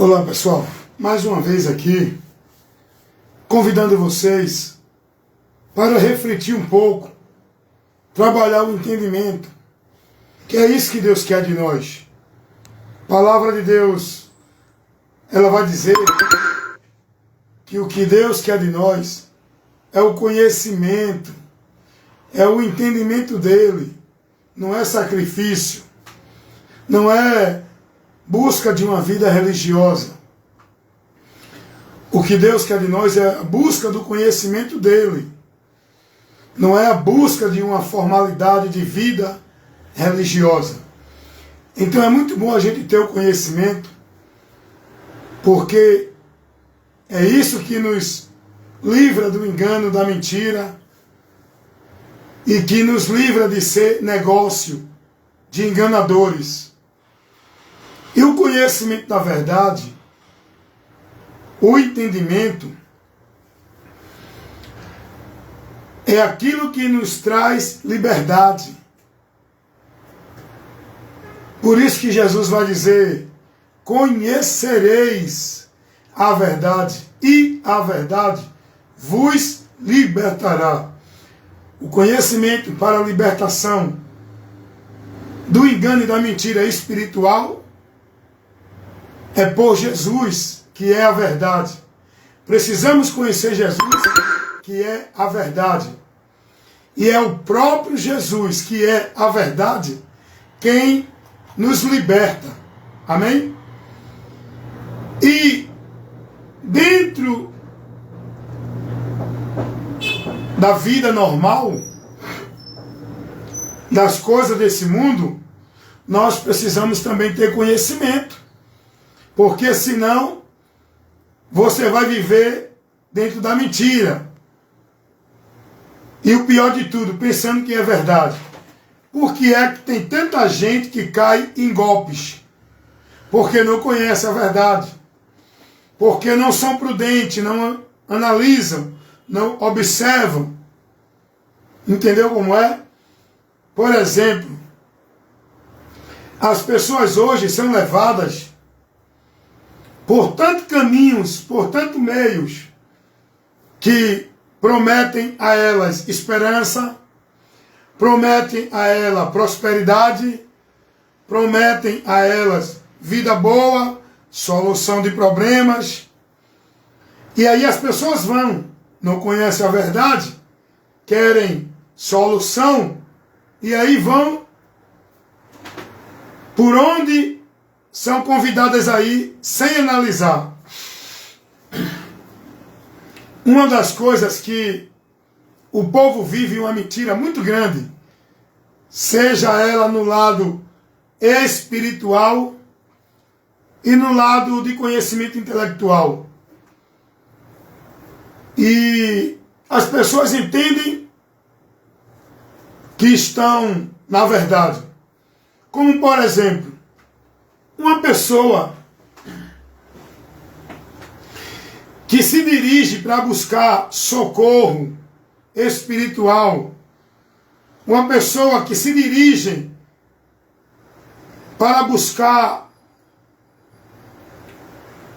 Olá pessoal, mais uma vez aqui, convidando vocês para refletir um pouco, trabalhar o entendimento, que é isso que Deus quer de nós. A palavra de Deus, ela vai dizer que o que Deus quer de nós é o conhecimento, é o entendimento dele, não é sacrifício, não é busca de uma vida religiosa. O que Deus quer de nós é a busca do conhecimento dele. Não é a busca de uma formalidade de vida religiosa. Então é muito bom a gente ter o conhecimento, porque é isso que nos livra do engano, da mentira, e que nos livra de ser negócio de enganadores. E o conhecimento da verdade, o entendimento, é aquilo que nos traz liberdade. Por isso que Jesus vai dizer: conhecereis a verdade, e a verdade vos libertará. O conhecimento para a libertação do engano e da mentira espiritual é por Jesus, que é a verdade. Precisamos conhecer Jesus, que é a verdade. E é o próprio Jesus, que é a verdade, quem nos liberta. Amém? E dentro da vida normal, das coisas desse mundo, nós precisamos também ter conhecimento. Porque senão você vai viver dentro da mentira. E o pior de tudo, pensando que é verdade. Por que é que tem tanta gente que cai em golpes? Porque não conhece a verdade. Porque não são prudentes, não analisam, não observam. Entendeu como é? Por exemplo, as pessoas hoje são levadas por tantos caminhos, por tantos meios, que prometem a elas esperança, prometem a elas prosperidade, prometem a elas vida boa, solução de problemas. E aí as pessoas vão, não conhecem a verdade, querem solução, e aí vão por onde são convidadas aí sem analisar. Uma das coisas que o povo vive uma mentira muito grande, seja ela no lado espiritual e no lado de conhecimento intelectual. E as pessoas entendem que estão na verdade. Como, por exemplo, uma pessoa que se dirige para buscar socorro espiritual, uma pessoa que se dirige para buscar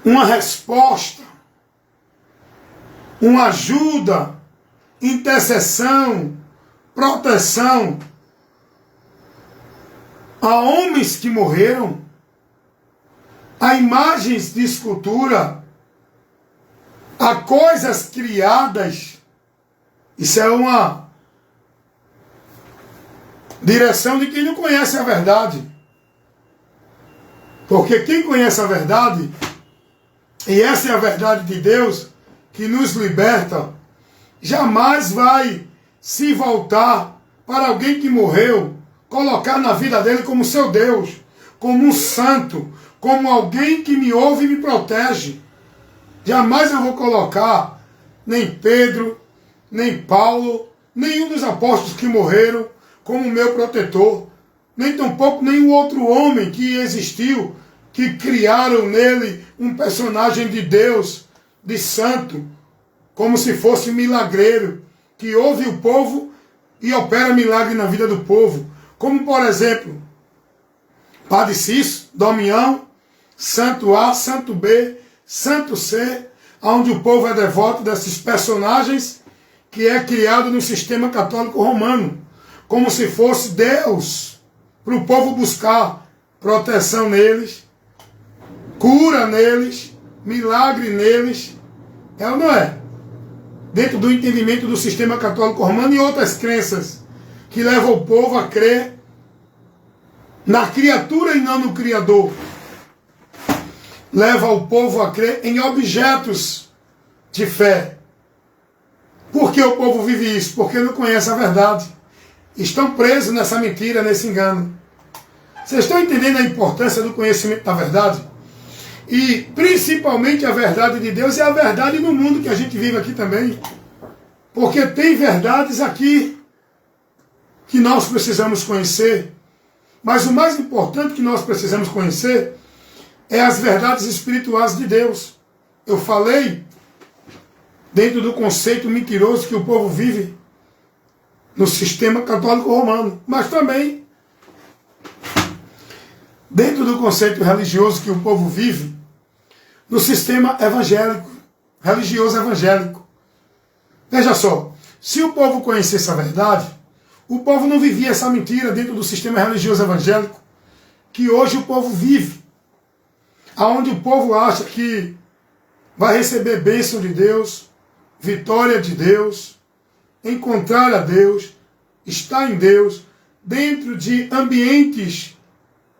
uma resposta, uma ajuda, intercessão, proteção a homens que morreram, a imagens de escultura, a coisas criadas. Isso é uma direção de quem não conhece a verdade. Porque quem conhece a verdade, e essa é a verdade de Deus, que nos liberta, jamais vai se voltar para alguém que morreu, colocar na vida dele como seu Deus, como um santo, como alguém que me ouve e me protege. Jamais eu vou colocar nem Pedro, nem Paulo, nenhum dos apóstolos que morreram como meu protetor, nem tampouco nenhum outro homem que existiu, que criaram nele um personagem de Deus, de santo, como se fosse milagreiro, que ouve o povo e opera milagre na vida do povo. Como, por exemplo, Padre Cício, Damião, Santo A, Santo B, Santo C, onde o povo é devoto desses personagens que é criado no sistema católico romano, como se fosse Deus, para o povo buscar proteção neles, cura neles, milagre neles. É ou não é? Dentro do entendimento do sistema católico romano e outras crenças que levam o povo a crer na criatura e não no Criador. Leva o povo a crer em objetos de fé. Por que o povo vive isso? Porque não conhece a verdade. Estão presos nessa mentira, nesse engano. Vocês estão entendendo a importância do conhecimento da verdade? E principalmente a verdade de Deus e a verdade no mundo que a gente vive aqui também. Porque tem verdades aqui que nós precisamos conhecer. Mas o mais importante que nós precisamos conhecer é as verdades espirituais de Deus. Eu falei dentro do conceito mentiroso que o povo vive no sistema católico romano, mas também dentro do conceito religioso que o povo vive no sistema evangélico, religioso evangélico. Veja só, se o povo conhecesse a verdade, o povo não vivia essa mentira dentro do sistema religioso evangélico que hoje o povo vive, aonde o povo acha que vai receber bênção de Deus, vitória de Deus, encontrar a Deus, estar em Deus, dentro de ambientes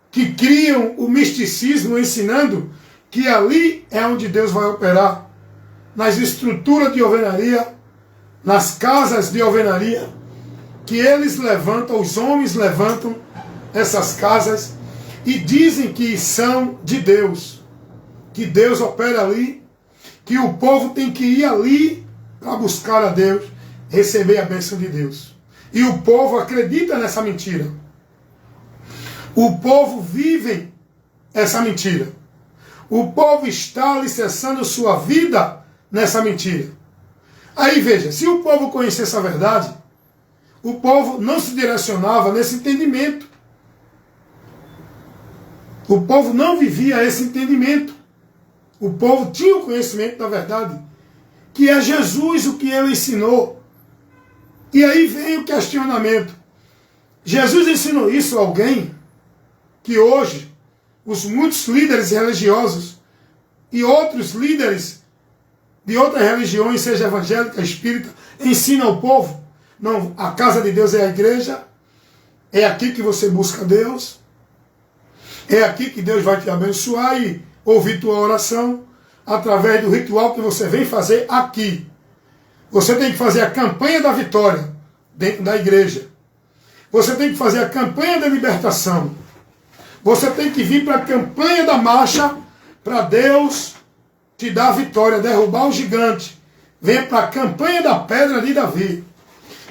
que criam o misticismo, ensinando que ali é onde Deus vai operar, nas estruturas de alvenaria, nas casas de alvenaria, que eles levantam, os homens levantam essas casas e dizem que são de Deus, que Deus opera ali, que o povo tem que ir ali para buscar a Deus, receber a bênção de Deus. E o povo acredita nessa mentira. O povo vive essa mentira. O povo está alicerçando sua vida nessa mentira. Aí veja, se o povo conhecesse a verdade, o povo não se direcionava nesse entendimento. O povo não vivia esse entendimento. O povo tinha o conhecimento da verdade, que é Jesus o que ele ensinou. E aí vem o questionamento. Jesus ensinou isso a alguém que hoje os muitos líderes religiosos e outros líderes de outras religiões, seja evangélica, espírita, ensinam ao povo? Não, a casa de Deus é a igreja, é aqui que você busca Deus, é aqui que Deus vai te abençoar e ouvir tua oração através do ritual que você vem fazer aqui. Você tem que fazer a campanha da vitória dentro da igreja. Você tem que fazer a campanha da libertação. Você tem que vir para a campanha da marcha para Deus te dar a vitória, derrubar o gigante. Venha para a campanha da pedra de Davi.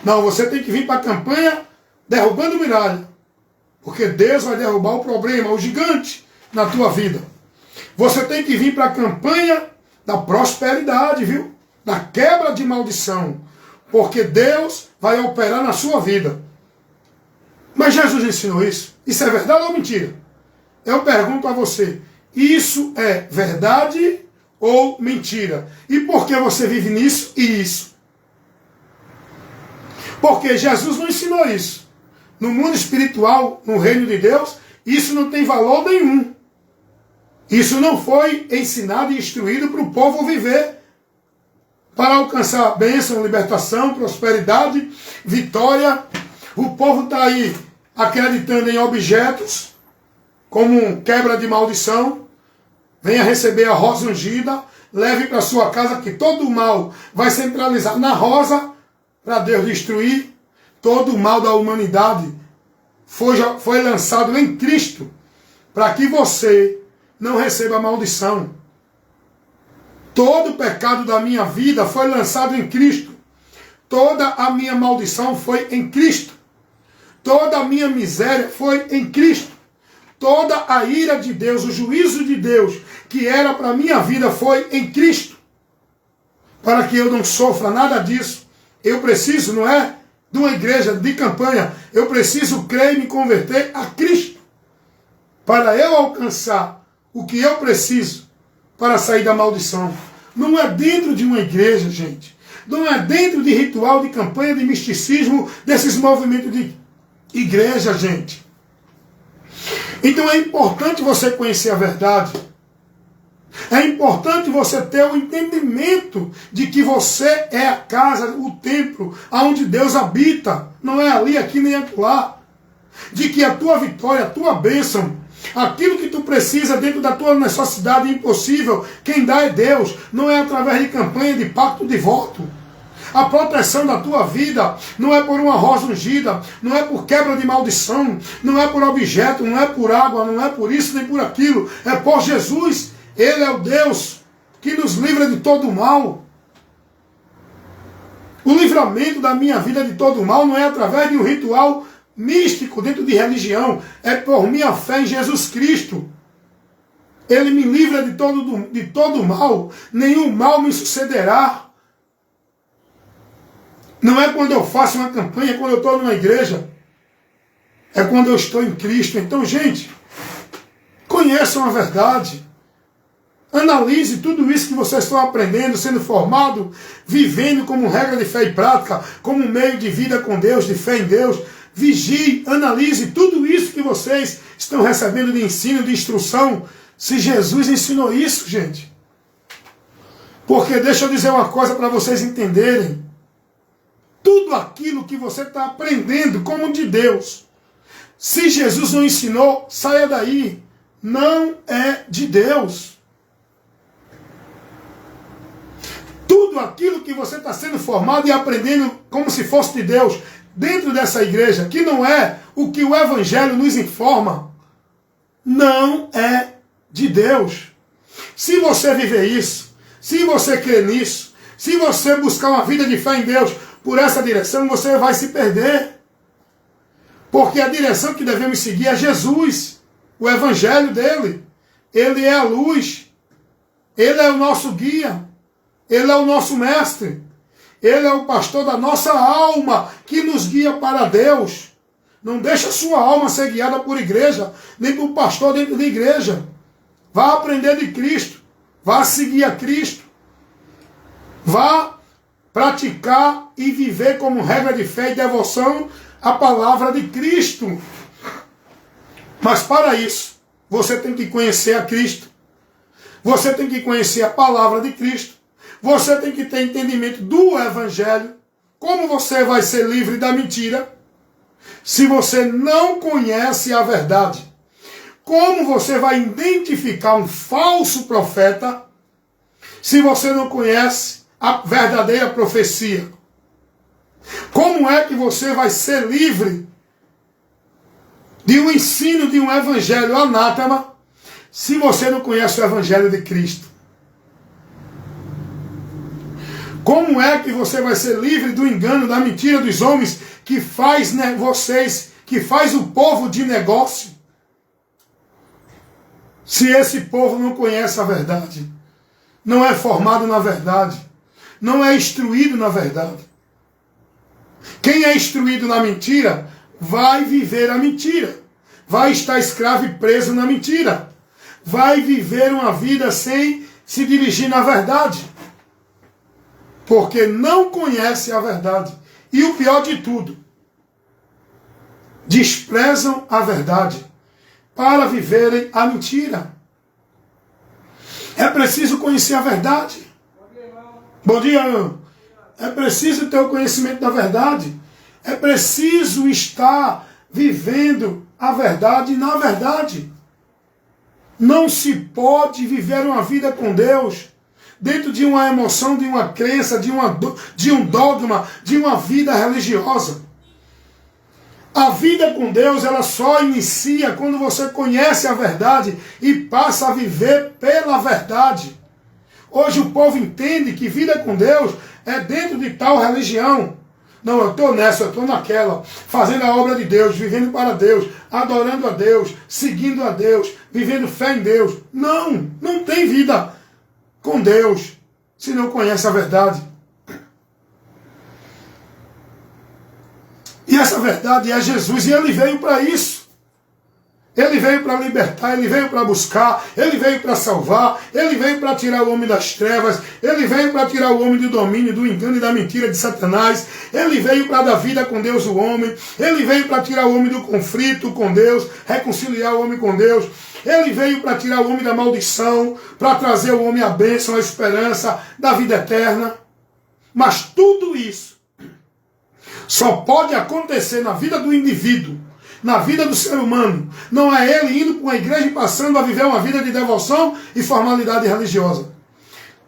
Não, você tem que vir para a campanha derrubando muralha. Porque Deus vai derrubar o problema, o gigante na tua vida. Você tem que vir para a campanha da prosperidade, viu? Da quebra de maldição. Porque Deus vai operar na sua vida. Mas Jesus ensinou isso. Isso é verdade ou mentira? Eu pergunto a você, isso é verdade ou mentira? E por que você vive nisso e isso? Porque Jesus não ensinou isso. No mundo espiritual, no reino de Deus, isso não tem valor nenhum. Isso não foi ensinado e instruído para o povo viver, para alcançar bênção, libertação, prosperidade, vitória. O povo está aí acreditando em objetos, como quebra de maldição. Venha receber a rosa ungida, leve para sua casa, que todo o mal vai centralizar na rosa, para Deus destruir. Todo o mal da humanidade foi lançado em Cristo, para que você não receba maldição. Todo o pecado da minha vida foi lançado em Cristo. Toda a minha maldição foi em Cristo. Toda a minha miséria foi em Cristo. Toda a ira de Deus, o juízo de Deus que era para a minha vida foi em Cristo. Para que eu não sofra nada disso, eu preciso, não é, de uma igreja de campanha. Eu preciso crer e me converter a Cristo. Para eu alcançar o que eu preciso para sair da maldição. Não é dentro de uma igreja, gente. Não é dentro de ritual, de campanha, de misticismo, desses movimentos de igreja, gente. Então é importante você conhecer a verdade. É importante você ter o entendimento de que você é a casa, o templo, onde Deus habita. Não é ali, aqui, nem acolá. De que a tua vitória, a tua bênção, aquilo que tu precisa dentro da tua necessidade impossível, quem dá é Deus. Não é através de campanha, de pacto, de voto. A proteção da tua vida não é por uma rosa ungida, não é por quebra de maldição, não é por objeto, não é por água, não é por isso nem por aquilo. É por Jesus. Ele é o Deus que nos livra de todo o mal. O livramento da minha vida de todo o mal não é através de um ritual místico dentro de religião. É por minha fé em Jesus Cristo. Ele me livra de todo o mal. Nenhum mal me sucederá. Não é quando eu faço uma campanha, quando eu estou numa igreja. É quando eu estou em Cristo. Então, gente, conheçam a verdade. Analise tudo isso que vocês estão aprendendo, sendo formado, vivendo como regra de fé e prática, como meio de vida com Deus, de fé em Deus. Vigie, analise tudo isso que vocês estão recebendo de ensino, de instrução. Se Jesus ensinou isso, gente. Porque deixa eu dizer uma coisa para vocês entenderem. Tudo aquilo que você está aprendendo como de Deus, se Jesus não ensinou, saia daí. Não é de Deus. Tudo aquilo que você está sendo formado e aprendendo como se fosse de Deus, dentro dessa igreja, que não é o que o Evangelho nos informa, não é de Deus. Se você viver isso, se você crer nisso, se você buscar uma vida de fé em Deus por essa direção, você vai se perder. Porque a direção que devemos seguir é Jesus, o Evangelho dele. Ele é a luz, ele é o nosso guia, ele é o nosso mestre, ele é o pastor da nossa alma, que nos guia para Deus. Não deixa a sua alma ser guiada por igreja, nem por pastor dentro da igreja. Vá aprender de Cristo, vá seguir a Cristo, vá praticar e viver como regra de fé e devoção a palavra de Cristo. Mas para isso, você tem que conhecer a Cristo. Você tem que conhecer a palavra de Cristo. Você tem que ter entendimento do Evangelho. Como você vai ser livre da mentira se você não conhece a verdade? Como você vai identificar um falso profeta se você não conhece a verdadeira profecia? Como é que você vai ser livre de um ensino de um evangelho anátema se você não conhece o Evangelho de Cristo? Como é que você vai ser livre do engano, da mentira dos homens que faz que faz o povo de negócio, se esse povo não conhece a verdade, não é formado na verdade, não é instruído na verdade? Quem é instruído na mentira vai viver a mentira, vai estar escravo e preso na mentira, vai viver uma vida sem se dirigir na verdade, porque não conhece a verdade. E o pior de tudo, desprezam a verdade para viverem a mentira. É preciso conhecer a verdade. Bom dia, irmão. É preciso ter o conhecimento da verdade. É preciso estar vivendo a verdade na verdade. Não se pode viver uma vida com Deus dentro de uma emoção, de uma crença, de um dogma, de uma vida religiosa. A vida com Deus, ela só inicia quando você conhece a verdade e passa a viver pela verdade. Hoje o povo entende que vida com Deus é dentro de tal religião. Não, eu estou nessa, eu estou naquela, fazendo a obra de Deus, vivendo para Deus, adorando a Deus, seguindo a Deus, vivendo fé em Deus. Não, não tem vida com Deus se não conhece a verdade. E essa verdade é Jesus, e ele veio para isso. Ele veio para libertar, ele veio para buscar, ele veio para salvar, ele veio para tirar o homem das trevas, ele veio para tirar o homem do domínio, do engano e da mentira de Satanás, ele veio para dar vida com Deus o homem, ele veio para tirar o homem do conflito com Deus, reconciliar o homem com Deus, ele veio para tirar o homem da maldição, para trazer o homem a bênção, a esperança da vida eterna. Mas tudo isso só pode acontecer na vida do indivíduo, na vida do ser humano. Não é ele indo para uma igreja e passando a viver uma vida de devoção e formalidade religiosa.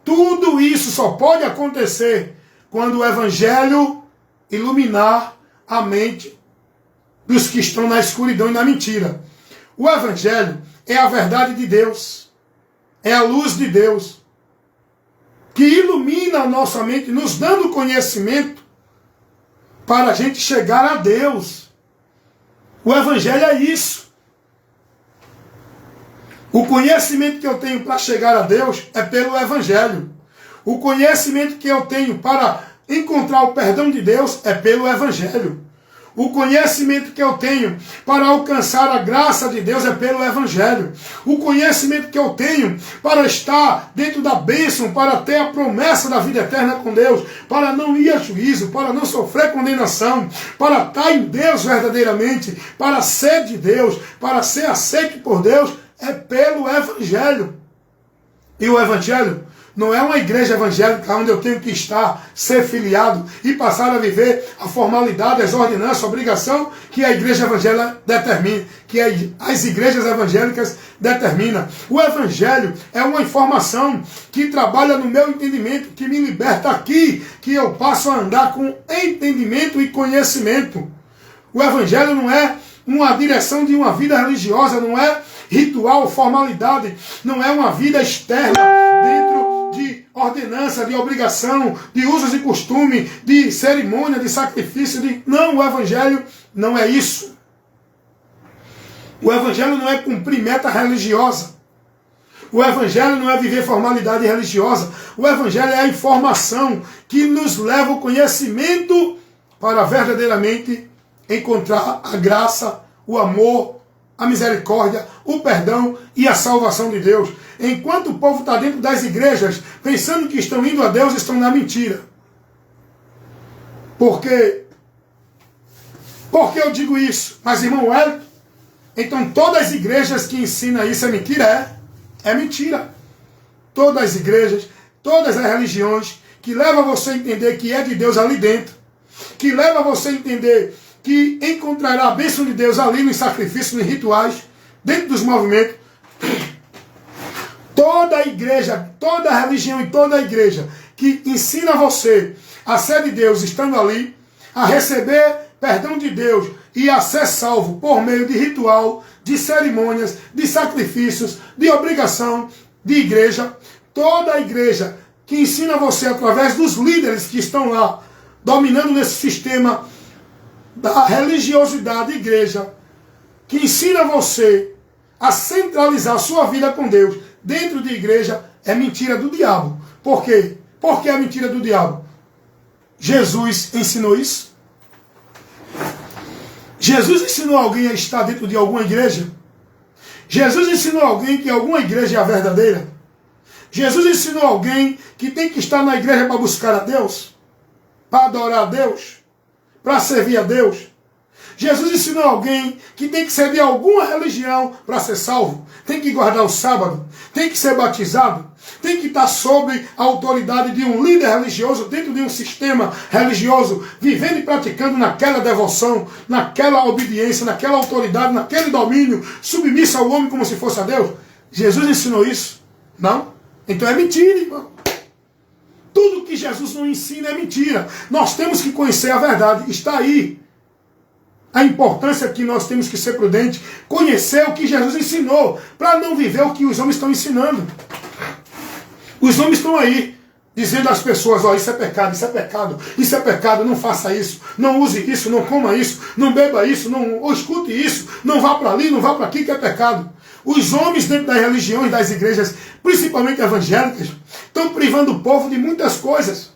Tudo isso só pode acontecer quando o Evangelho iluminar a mente dos que estão na escuridão e na mentira. O Evangelho é a verdade de Deus, é a luz de Deus, que ilumina a nossa mente, nos dando conhecimento para a gente chegar a Deus. O Evangelho é isso. O conhecimento que eu tenho para chegar a Deus é pelo Evangelho. O conhecimento que eu tenho para encontrar o perdão de Deus é pelo Evangelho. O conhecimento que eu tenho para alcançar a graça de Deus é pelo Evangelho. O conhecimento que eu tenho para estar dentro da bênção, para ter a promessa da vida eterna com Deus, para não ir a juízo, para não sofrer condenação, para estar em Deus verdadeiramente, para ser de Deus, para ser aceito por Deus, é pelo Evangelho. E o Evangelho não é uma igreja evangélica onde eu tenho que estar, ser filiado e passar a viver a formalidade, as ordenanças, a obrigação que a igreja evangélica determina, que as igrejas evangélicas determinam. O Evangelho é uma informação que trabalha no meu entendimento, que me liberta aqui, que eu passo a andar com entendimento e conhecimento. O Evangelho não é uma direção de uma vida religiosa, não é ritual, formalidade, não é uma vida externa dentro de ordenança, de obrigação, de usos e costume, de cerimônia, de sacrifício. Não, o Evangelho não é isso. O Evangelho não é cumprir meta religiosa. O Evangelho não é viver formalidade religiosa. O Evangelho é a informação que nos leva ao conhecimento para verdadeiramente encontrar a graça, o amor, a misericórdia, o perdão e a salvação de Deus. Enquanto o povo está dentro das igrejas, pensando que estão indo a Deus, estão na mentira. Por quê? Por que eu digo isso? Mas, irmão Wellington, então todas as igrejas que ensinam isso é mentira? É mentira. Todas as igrejas, todas as religiões que levam você a entender que é de Deus ali dentro, que levam você a entender que encontrará a bênção de Deus ali nos sacrifícios, nos rituais, dentro dos movimentos. Toda a igreja, toda a religião e toda a igreja que ensina você a ser de Deus estando ali, a receber perdão de Deus e a ser salvo por meio de ritual, de cerimônias, de sacrifícios, de obrigação, de igreja. Toda a igreja que ensina você através dos líderes que estão lá, dominando nesse sistema da religiosidade igreja, que ensina você a centralizar a sua vida com Deus dentro de igreja, é mentira do diabo. Por quê? Por que é mentira do diabo? Jesus ensinou isso? Jesus ensinou alguém a estar dentro de alguma igreja? Jesus ensinou alguém que alguma igreja é a verdadeira? Jesus ensinou alguém que tem que estar na igreja para buscar a Deus? Para adorar a Deus? Para servir a Deus? Jesus ensinou alguém que tem que ser de alguma religião para ser salvo? Tem que guardar o sábado? Tem que ser batizado? Tem que estar sob a autoridade de um líder religioso, dentro de um sistema religioso, vivendo e praticando naquela devoção, naquela obediência, naquela autoridade, naquele domínio, submisso ao homem como se fosse a Deus? Jesus ensinou isso? Não? Então é mentira, irmão. Tudo que Jesus não ensina é mentira. Nós temos que conhecer a verdade. Está aí a importância que nós temos que ser prudentes, conhecer o que Jesus ensinou, para não viver o que os homens estão ensinando. Os homens estão aí, dizendo às pessoas, ó, isso é pecado, isso é pecado, isso é pecado, não faça isso, não use isso, não coma isso, não beba isso, não ou escute isso, não vá para ali, não vá para aqui, que é pecado. Os homens dentro das religiões, das igrejas, principalmente evangélicas, estão privando o povo de muitas coisas.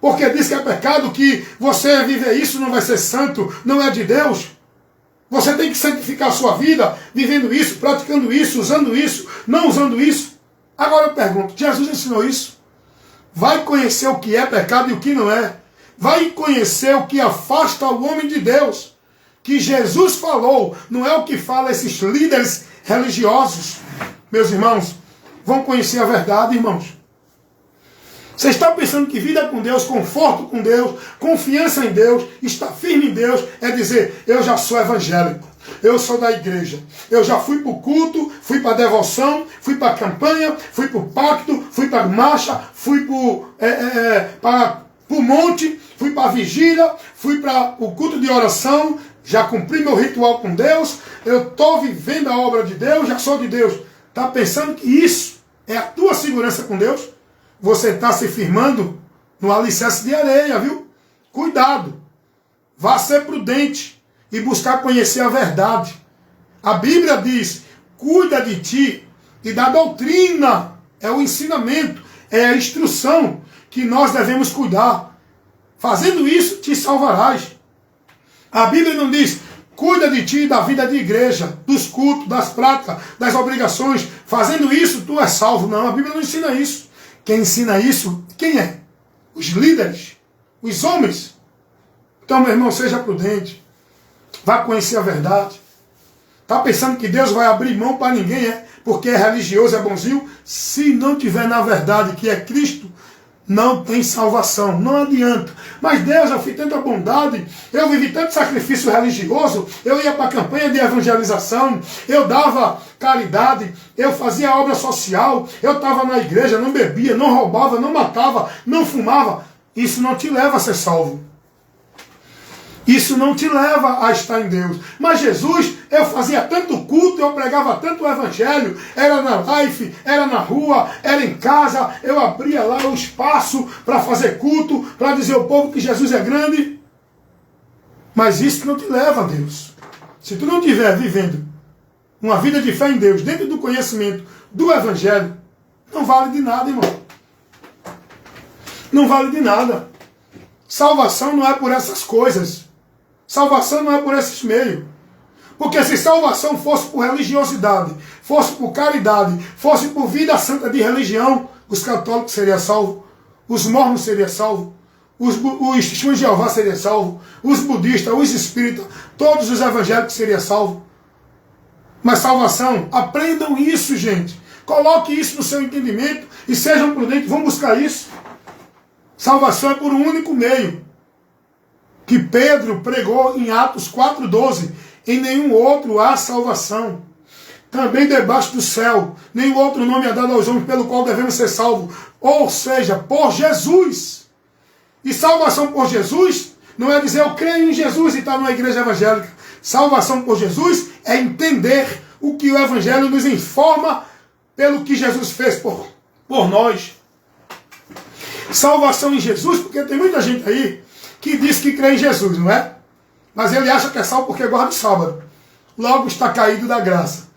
Porque diz que é pecado, que você viver isso não vai ser santo, não é de Deus. Você tem que santificar a sua vida, vivendo isso, praticando isso, usando isso, não usando isso. Agora eu pergunto, Jesus ensinou isso? Vai conhecer o que é pecado e o que não é. Vai conhecer o que afasta o homem de Deus. Que Jesus falou, não é o que fala esses líderes religiosos. Meus irmãos, vão conhecer a verdade, irmãos. Você está pensando que vida com Deus, conforto com Deus, confiança em Deus, estar firme em Deus, é dizer, eu já sou evangélico, eu sou da igreja, eu já fui para o culto, fui para a devoção, fui para a campanha, fui para o pacto, fui para a marcha, fui para o monte, fui para a vigília, fui para o culto de oração, já cumpri meu ritual com Deus, eu estou vivendo a obra de Deus, já sou de Deus. Está pensando que isso é a tua segurança com Deus? Você está se firmando no alicerce de areia, viu? Cuidado. Vá ser prudente e buscar conhecer a verdade. A Bíblia diz, cuida de ti e da doutrina. É o ensinamento, é a instrução que nós devemos cuidar. Fazendo isso, te salvarás. A Bíblia não diz, cuida de ti e da vida de igreja, dos cultos, das práticas, das obrigações. Fazendo isso, tu és salvo. Não, a Bíblia não ensina isso. Quem ensina isso, quem é? Os líderes, os homens. Então, meu irmão, seja prudente. Vá conhecer a verdade. Está pensando que Deus vai abrir mão para ninguém, porque é religioso, é bonzinho? Se não tiver na verdade que é Cristo, não tem salvação, não adianta. Mas Deus, eu fiz tanta bondade, eu vivi tanto sacrifício religioso, eu ia para a campanha de evangelização, eu dava caridade, eu fazia obra social, eu estava na igreja, não bebia, não roubava, não matava, não fumava. Isso não te leva a ser salvo. Isso não te leva a estar em Deus. Mas Jesus, eu fazia tanto culto, eu pregava tanto o evangelho, era na live, era na rua, era em casa, eu abria lá o espaço para fazer culto, para dizer ao povo que Jesus é grande. Mas isso não te leva a Deus. Se tu não estiver vivendo uma vida de fé em Deus, dentro do conhecimento do evangelho, não vale de nada, irmão. Não vale de nada. Salvação não é por essas coisas. Salvação não é por esses meios. Porque se salvação fosse por religiosidade, fosse por caridade, fosse por vida santa de religião, os católicos seriam salvos, os mormons seriam salvos, os testemunhos de Jeová seriam salvos, os budistas, os espíritas, todos os evangélicos seriam salvos. Mas salvação, aprendam isso, gente. Coloque isso no seu entendimento e sejam prudentes, vão buscar isso. Salvação é por um único meio, que Pedro pregou em Atos 4,12. Em nenhum outro há salvação. Também debaixo do céu, nenhum outro nome é dado aos homens pelo qual devemos ser salvos. Ou seja, por Jesus. E salvação por Jesus não é dizer eu creio em Jesus e estar numa igreja evangélica. Salvação por Jesus é entender o que o evangelho nos informa pelo que Jesus fez por nós. Salvação em Jesus, porque tem muita gente aí que diz que crê em Jesus, não é? Mas ele acha que é salvo porque guarda o sábado. Logo está caído da graça.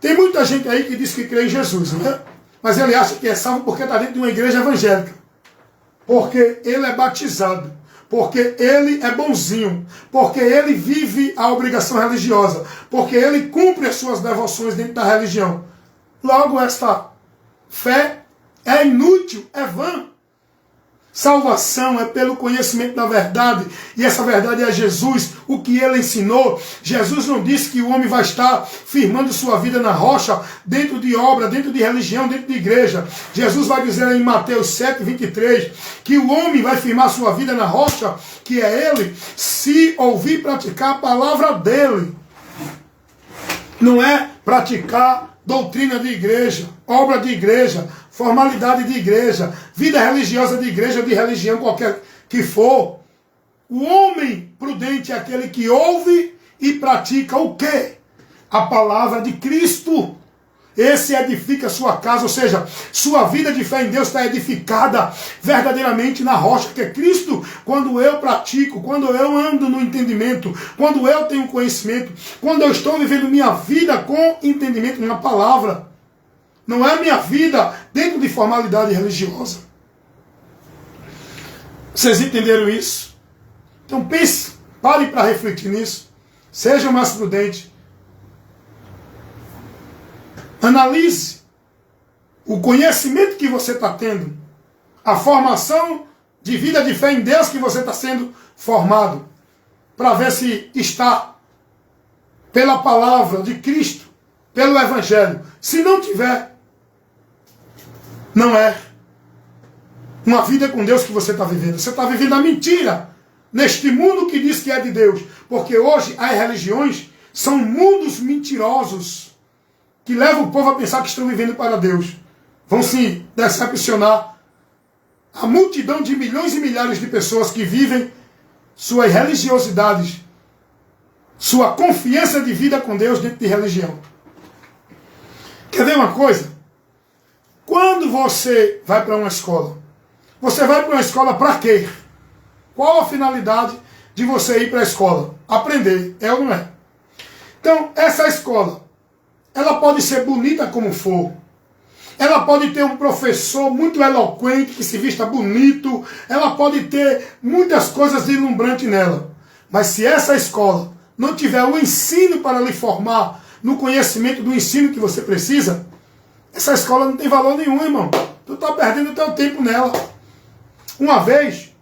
Tem muita gente aí que diz que crê em Jesus, não é? Mas ele acha que é salvo porque está dentro de uma igreja evangélica. Porque ele é batizado. Porque ele é bonzinho. Porque ele vive a obrigação religiosa. Porque ele cumpre as suas devoções dentro da religião. Logo, esta fé é inútil, é vã. Salvação é pelo conhecimento da verdade, e essa verdade é Jesus, o que ele ensinou. Jesus não disse que o homem vai estar firmando sua vida na rocha, dentro de obra, dentro de religião, dentro de igreja. Jesus vai dizer em Mateus 7,23, que o homem vai firmar sua vida na rocha, que é ele, se ouvir e praticar a palavra dele. Não é praticar doutrina de igreja, obra de igreja, formalidade de igreja, vida religiosa de igreja, de religião qualquer que for. O homem prudente é aquele que ouve e pratica o quê? A palavra de Cristo. Esse edifica a sua casa, ou seja, sua vida de fé em Deus está edificada verdadeiramente na rocha que é Cristo. Quando eu pratico, quando eu ando no entendimento, quando eu tenho conhecimento, quando eu estou vivendo minha vida com entendimento na palavra. Não é minha vida dentro de formalidade religiosa. Vocês entenderam isso? Então pense, pare para refletir nisso. Seja mais prudente. Analise o conhecimento que você está tendo, a formação de vida de fé em Deus que você está sendo formado, para ver se está pela palavra de Cristo, pelo Evangelho. Se não tiver, não é uma vida com Deus que você está vivendo. Você está vivendo a mentira neste mundo que diz que é de Deus. Porque hoje as religiões são mundos mentirosos que levam o povo a pensar que estão vivendo para Deus. Vão se decepcionar. A multidão de milhões e milhares de pessoas que vivem suas religiosidades, sua confiança de vida com Deus dentro de religião. Quer ver uma coisa? Quando você vai para uma escola, você vai para uma escola para quê? Qual a finalidade de você ir para a escola? Aprender, é ou não é? Então, essa escola, ela pode ser bonita como for. Ela pode ter um professor muito eloquente, que se vista bonito. Ela pode ter muitas coisas deslumbrantes nela. Mas se essa escola não tiver o ensino para lhe formar no conhecimento do ensino que você precisa, essa escola não tem valor nenhum, irmão. Tu está perdendo o teu tempo nela. Uma vez,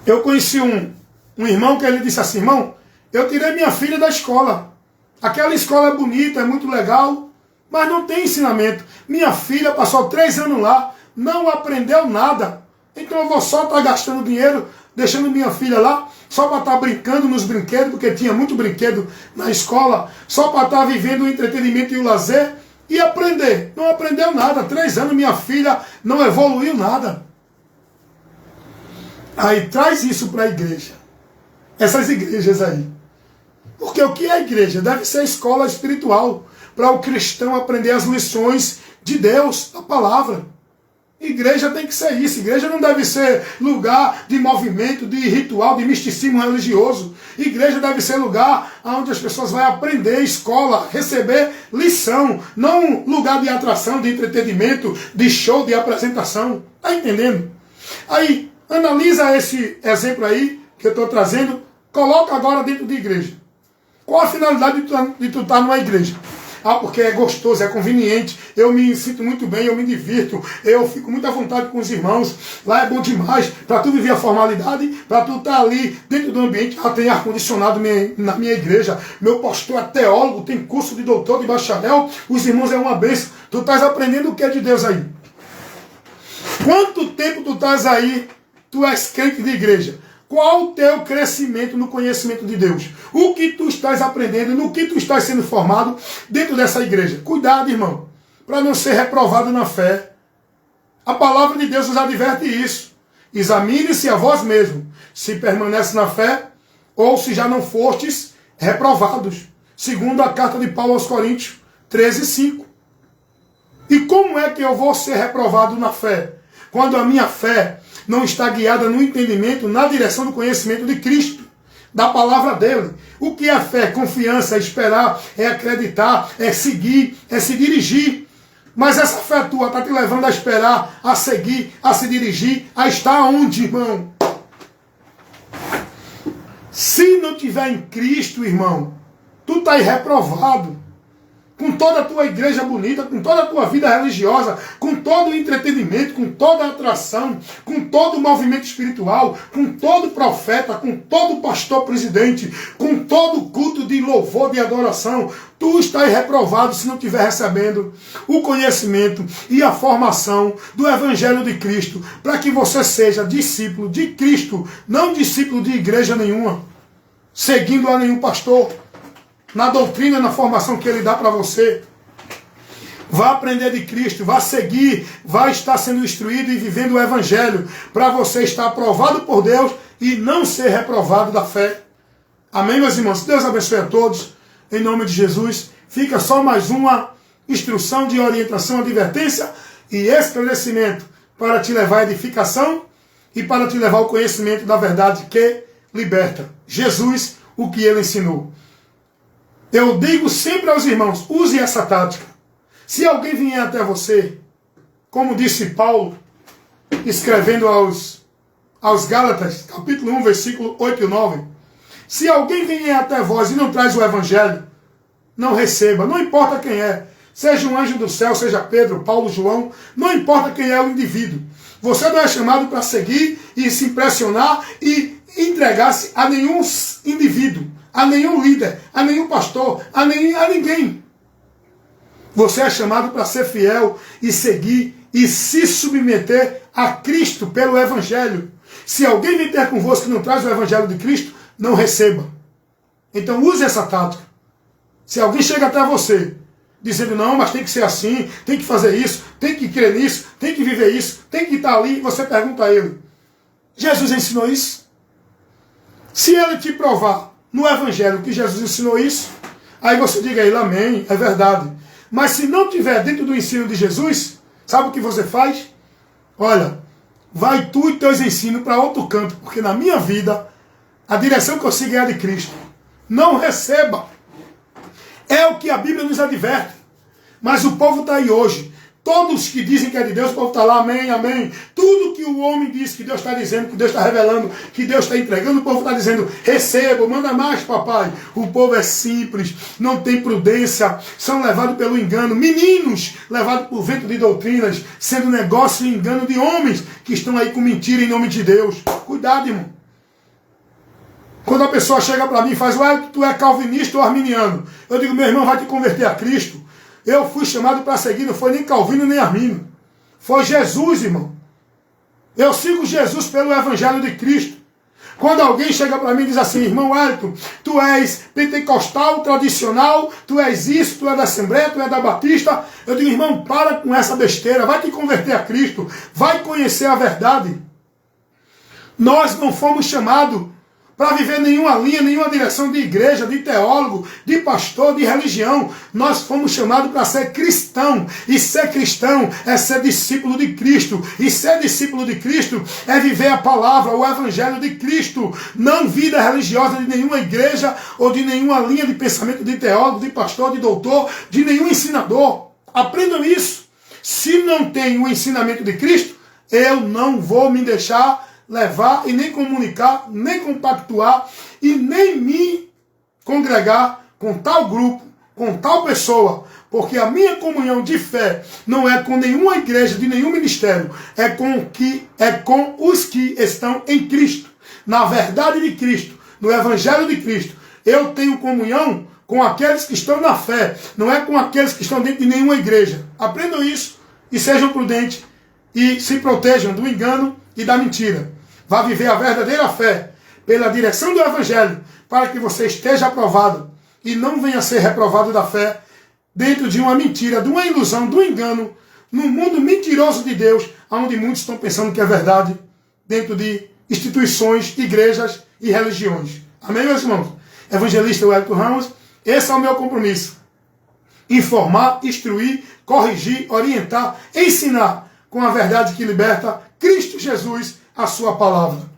eu conheci um irmão que ele disse assim: irmão, eu tirei minha filha da escola. Aquela escola é bonita, é muito legal, mas não tem ensinamento. Minha filha passou 3 anos lá, não aprendeu nada. Então eu vou só estar gastando dinheiro, deixando minha filha lá, só para estar brincando nos brinquedos, porque tinha muito brinquedo na escola, só para estar vivendo o entretenimento e o lazer e aprender. Não aprendeu nada. 3 anos minha filha não evoluiu nada. Aí traz isso para a igreja. Essas igrejas aí. Porque o que é a igreja? Deve ser a escola espiritual, para o cristão aprender as lições de Deus, da palavra. Igreja tem que ser isso. Igreja não deve ser lugar de movimento, de ritual, de misticismo religioso. Igreja deve ser lugar onde as pessoas vão aprender, escola, receber lição. Não lugar de atração, de entretenimento, de show, de apresentação. Está entendendo? Aí, analisa esse exemplo aí que eu estou trazendo. Coloca agora dentro de igreja. Qual a finalidade de tu estar numa igreja? Ah, porque é gostoso, é conveniente, eu me sinto muito bem, eu me divirto, eu fico muito à vontade com os irmãos, lá é bom demais, para tu viver a formalidade, para tu estar ali dentro do ambiente, tem ar-condicionado na minha igreja, meu pastor é teólogo, tem curso de doutor, de bacharel, os irmãos é uma bênção. Tu estás aprendendo o que é de Deus aí? Quanto tempo tu estás aí, tu és crente de igreja? Qual o teu crescimento no conhecimento de Deus? O que tu estás aprendendo, no que tu estás sendo formado dentro dessa igreja? Cuidado, irmão, para não ser reprovado na fé. A palavra de Deus nos adverte isso. Examine-se a vós mesmo, se permanece na fé, ou se já não fostes reprovados. Segundo a carta de Paulo aos Coríntios 13:5. E como é que eu vou ser reprovado na fé? Quando a minha fé não está guiada no entendimento, na direção do conhecimento de Cristo, da palavra dele. O que é fé? Confiança, é esperar, é acreditar, é seguir, é se dirigir. Mas essa fé tua está te levando a esperar, a seguir, a se dirigir, a estar onde, irmão? Se não tiver em Cristo, irmão, tu está reprovado. Com toda a tua igreja bonita, com toda a tua vida religiosa, com todo o entretenimento, com toda a atração, com todo o movimento espiritual, com todo profeta, com todo pastor presidente, com todo o culto de louvor, de adoração, tu estás reprovado se não estiver recebendo o conhecimento e a formação do Evangelho de Cristo, para que você seja discípulo de Cristo, não discípulo de igreja nenhuma, seguindo a nenhum pastor, na doutrina, na formação que ele dá para você. Vá aprender de Cristo, vá seguir, vá estar sendo instruído e vivendo o Evangelho, para você estar aprovado por Deus e não ser reprovado da fé. Amém, meus irmãos? Deus abençoe a todos, em nome de Jesus. Fica só mais uma instrução de orientação, advertência e esclarecimento para te levar à edificação e para te levar ao conhecimento da verdade que liberta. Jesus, o que ele ensinou. Eu digo sempre aos irmãos, use essa tática. Se alguém vier até você, como disse Paulo, escrevendo aos Gálatas, capítulo 1, versículo 8 e 9, Se alguém vier até vós e não traz o evangelho, não receba, não importa quem é. Seja um anjo do céu, seja Pedro, Paulo, João, não importa quem é o indivíduo. Você não é chamado para seguir e se impressionar e entregar-se a nenhum indivíduo, a nenhum líder, a nenhum pastor, a ninguém. Você é chamado para ser fiel e seguir e se submeter a Cristo pelo Evangelho. Se alguém vier convosco que não traz o Evangelho de Cristo, não receba. Então use essa tática. Se alguém chega até você, dizendo, não, mas tem que ser assim, tem que fazer isso, tem que crer nisso, tem que viver isso, tem que estar ali, você pergunta a ele, Jesus ensinou isso? Se ele te provar no Evangelho que Jesus ensinou isso, aí você diga a ele, amém, é verdade. Mas se não tiver dentro do ensino de Jesus, sabe o que você faz? Olha, vai tu e teus ensinos para outro canto, porque na minha vida, a direção que eu sigo é a de Cristo. Não receba. É o que a Bíblia nos adverte. Mas o povo está aí hoje. Todos que dizem que é de Deus, o povo está lá, amém, amém. Tudo que o homem diz que Deus está dizendo, que Deus está revelando, que Deus está entregando, o povo está dizendo, receba, manda mais, papai. O povo é simples, não tem prudência, são levados pelo engano. Meninos levados por vento de doutrinas, sendo negócio e engano de homens que estão aí com mentira em nome de Deus. Cuidado, irmão. Quando a pessoa chega para mim e faz, ué, tu é calvinista ou arminiano? Eu digo, meu irmão, vai te converter a Cristo. Eu fui chamado para seguir, não foi nem Calvino nem Armínio. Foi Jesus, irmão. Eu sigo Jesus pelo Evangelho de Cristo. Quando alguém chega para mim e diz assim, irmão Elton, tu és pentecostal, tradicional, tu és isso, tu é da Assembleia, tu é da Batista, eu digo, irmão, para com essa besteira, vai te converter a Cristo, vai conhecer a verdade. Nós não fomos chamados para viver nenhuma linha, nenhuma direção de igreja, de teólogo, de pastor, de religião. Nós fomos chamados para ser cristão. E ser cristão é ser discípulo de Cristo. E ser discípulo de Cristo é viver a palavra, o Evangelho de Cristo. Não vida religiosa de nenhuma igreja ou de nenhuma linha de pensamento de teólogo, de pastor, de doutor, de nenhum ensinador. Aprendam isso. Se não tem o ensinamento de Cristo, eu não vou me deixar levar e nem comunicar, nem compactuar e nem me congregar com tal grupo, com tal pessoa, porque a minha comunhão de fé não é com nenhuma igreja, de nenhum ministério, é com os que estão em Cristo, na verdade de Cristo, no Evangelho de Cristo. Eu tenho comunhão com aqueles que estão na fé, não é com aqueles que estão dentro de nenhuma igreja. Aprendam isso e sejam prudentes e se protejam do engano e da mentira. Vá viver a verdadeira fé pela direção do Evangelho, para que você esteja aprovado e não venha a ser reprovado da fé dentro de uma mentira, de uma ilusão, do engano, num mundo mentiroso de Deus, onde muitos estão pensando que é verdade, dentro de instituições, igrejas e religiões. Amém, meus irmãos? Evangelista Wellington Ramos, esse é o meu compromisso. Informar, instruir, corrigir, orientar, ensinar com a verdade que liberta, Cristo Jesus, a sua palavra.